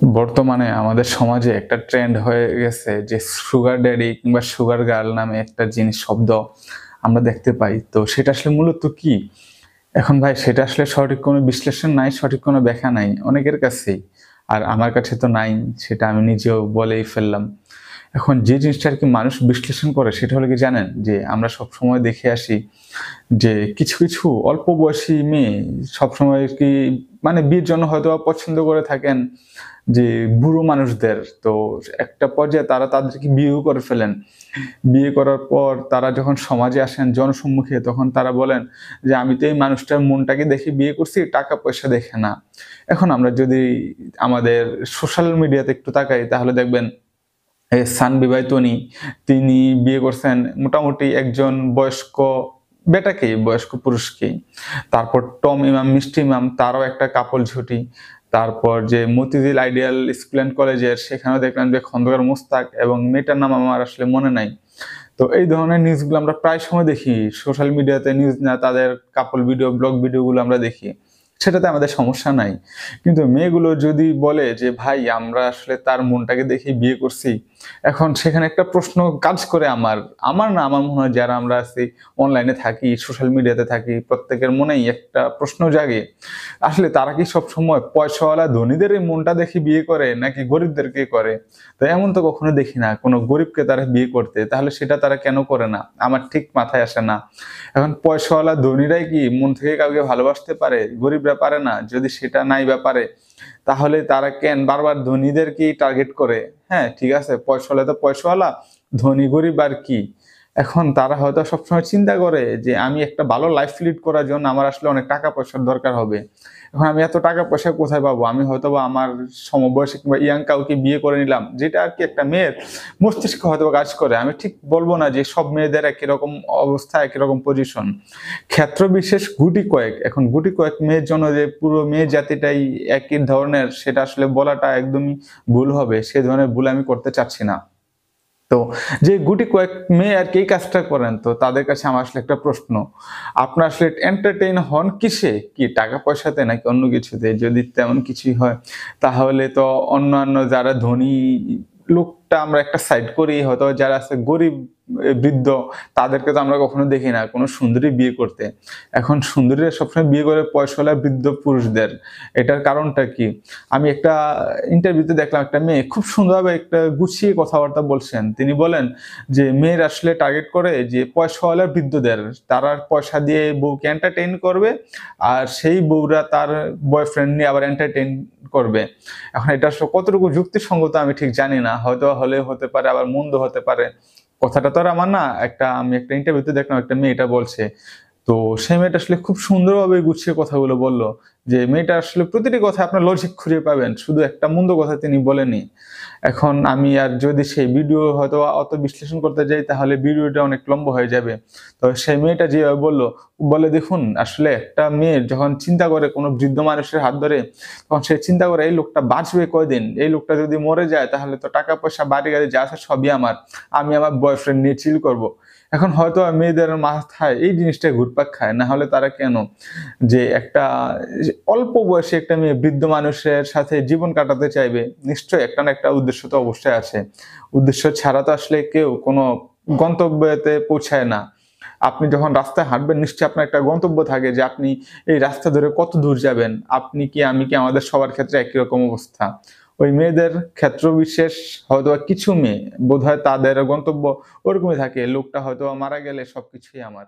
বর্তমানে আমাদের সমাজে একটা ট্রেন্ড হয়ে গেছে যে সুগার ড্যাডি কিংবা সুগার গার্ল নামে একটা জিনিস শব্দ আমরা দেখতে পাই। তো সেটা আসলে মূলত কি? এখন ভাই সেটা আসলে সঠিক কোনো বিশ্লেষণ নাই, সঠিক কোনো ব্যাখ্যা নাই অনেকের কাছেই। আর আমার কাছে তো নাই, সেটা আমি নিজেও বলেই ফেললাম। এখন যে জিনিসটা আরকি মানুষ বিশ্লেষণ করে সেটা হলো কি জানেন? যে আমরা সবসময় দেখে আসি যে কিছু অল্প বয়সী মেয়ে সবসময় আরকি মানে বিয়ের জন্য হয়তোবা পছন্দ করে থাকেন যে বুড়ো মানুষদের। তো একটা পর্যায়ে তারা তাদেরকে বিয়েও করে ফেলেন। বিয়ে করার পর তারা যখন সমাজে আসেন জনসম্মুখে তখন তারা বলেন যে, "আমি তো এই মানুষটার মনটাকে দেখে বিয়ে করছি, টাকা-পয়সা দেখে না।" এখন আমরা যদি আমাদের সোশ্যাল মিডিয়াতে একটু তাকাই তাহলে দেখবেন সানবিবাই তনি তিনি বিয়ে করছেন মোটামুটি একজন বয়স্ক বেটাকেই, বয়স্ক পুরুষকেই। তারপর টম ইমাম, মিষ্টি ইমাম তারও একটা কাপল জুটি। তারপর যে মতিঝিল আইডিয়াল স্কুল অ্যান্ড কলেজের সেখানেও দেখলাম যে খন্দকার মোস্তাক এবং মেয়েটার নাম আমার আসলে মনে নাই। তো এই ধরনের নিউজগুলো আমরা প্রায় সময় দেখি। সোশ্যাল মিডিয়াতে নিউজ না তাদের কাপল ভিডিও, ব্লগ ভিডিওগুলো আমরা দেখি। সেটাতে আমাদের সমস্যা নাই। কিন্তু মেয়েগুলো যদি বলে যে, "ভাই আমরা আসলে তার মনটাকে দেখেই বিয়ে করছি।" এখন সেখানে একটা প্রশ্ন কাজ করে আমার না আমার মনে হয় যারা আমরা আছি অনলাইনে থাকি, সোশ্যাল মিডিয়াতে থাকি প্রত্যেকের মনেই একটা প্রশ্ন জাগে। আসলে তারা কি সবসময় পয়সাওয়ালা ধনীদের এই মনটা দেখে বিয়ে করে নাকি গরিবদেরকে করে? তো এমন তো কখনো দেখি না কোনো গরিবকে তারা বিয়ে করতে। তাহলে সেটা তারা কেন করে না? আমার ঠিক মাথায় আসে না। এখন পয়সাওয়ালা ধনীরাই কি মন থেকে কাউকে ভালোবাসতে পারে? গরিবরা পারে না? যদি সেটা নাই বা পারে, তাহলে তারা কেন বারবার ধনীদেরকেই টার্গেট করে? হ্যাঁ, ঠিক আছে পয়সাওয়ালা তো পয়সাওয়ালা, ধনী গরিব আর কি? এখন তারা হয়তো সবসময় চিন্তা করে যে আমি একটা ভালো লাইফ লিড করার জন্য আমার আসলে অনেক টাকা পয়সার দরকার হবে। এখন আমি এত টাকা পয়সা কোথায় পাবো? আমি হয়তোবা আমার সমবয়সী কিংবা ইয়াং কাউকে বিয়ে করে নিলাম। যেটা আরকি একটা মেয়ের মস্তিষ্কে হয়তোবা কাজ করে। আমি ঠিক বলব না যে সব মেয়েদের একই রকম অবস্থা, একই রকম পজিশন। ক্ষেত্র বিশেষ গুটি কয়েক। এখন গুটি কয়েক মেয়ের জন্য যে পুরো মেয়ে জাতিটাই একই ধরনের সেটা আসলে বলাটা একদমই ভুল হবে। সে ধরনের ভুল আমি করতে চাচ্ছি না। তো যে গুটি কয়েক মেয়ে আরকি এই কাজটা করেন তো তাদের কাছে আমার আসলে একটা প্রশ্ন। আপনারা আসলে entertain হন কিসে? কি টাকা পয়সাতে নাকি অন্য কিছুতে? যদি তেমন কিছুই হয় তাহলে তো অন্যান্য যারা ধনী লোকটা আমরা একটা সাইড করি হয়তো যারা আছে গরিব বৃদ্ধ তাদেরকে তো আমরা কখনো দেখি না কোনো সুন্দরী বিয়ে করতে। এখন সুন্দরীরা সবসময় বিয়ে করে পয়সাওয়ালা বৃদ্ধ পুরুষদের। এটার কারণটা কি? আমি একটা ইন্টারভিউতে দেখলাম একটা মেয়ে খুব সুন্দরভাবে একটা গুছিয়ে কথাবার্তা বলছেন। তিনি বলেন যে, মেয়েরা আসলে টার্গেট করে যে পয়সাওয়ালা বৃদ্ধদের। তারা পয়সা দিয়ে বউকে এন্টারটেইন করবে। আর সেই বউরা তার বয়ফ্রেন্ড নিয়ে আবার এন্টারটেইন করবে। এখন এটা আসলে কতটুকু যুক্তিসঙ্গত আমি ঠিক জানি না। হয়তো হলেও হতে পারে আবার মন্দ হতে পারে। কথাটা তো আর আমার না। আমি একটা ইন্টারভিউতে দেখলাম একটা মেয়ে এটা বলছে। তো সেই মেয়েটা আসলে খুব সুন্দরভাবে গুছিয়ে কথাগুলো বলল। যে মেয়েটা আসলে প্রতিটি কথায় আপনার লজিক খুঁজে পাবেন। শুধু একটা মন্দ কথা তিনি বলেনি। এখন আমি আর যদি সেই ভিডিও হয়তো অত বিশ্লেষণ করতে যাই তাহলে ভিডিওটা অনেক লম্বা হয়ে যাবে। তো সেই মেয়েটা যেভাবে বলল, বলে দেখুন আসলে একটা মেয়ে যখন চিন্তা করে কোনো বৃদ্ধ মানুষের হাত ধরে, তখন সে চিন্তা করে এই লোকটা বাঁচবে কয়দিন? এই লোকটা যদি মরে যায় তাহলে তো টাকা পয়সা বাড়ি গাড়ি যা আছে সবই আমার। আমি আমার বয়ফ্রেন্ড নিয়ে চিল করব। এখন হয়তো মেয়েদের মাথায় এই জিনিসটাই ঘুরপাক খায়। না হলে তারা কেন? যে একটা অল্প বয়সী একটা মেয়ে বৃদ্ধ মানুষের সাথে জীবন কাটাতে চাইবে। নিশ্চয়ই একটা না একটা উদ্দেশ্য তো অবশ্যই আছে। উদ্দেশ্য ছাড়া তো আসলে কেউ কোনো গন্তব্যতে পৌঁছায় না। আপনি যখন রাস্তায় হাঁটবেন নিশ্চয়ই আপনার একটা গন্তব্য থাকে যে আপনি এই রাস্তা ধরে কত দূর যাবেন। আপনি কি আমি কি আমাদের সবার ক্ষেত্রে একই রকম অবস্থা। ওই মেয়েদের ক্ষেত্র বিশেষ হয়তোবা কিছু মেয়ে বোধহয় তাদের গন্তব্য ওরকমই থাকে। লোকটা হয়তোবা মারা গেলে সবকিছুই আমার।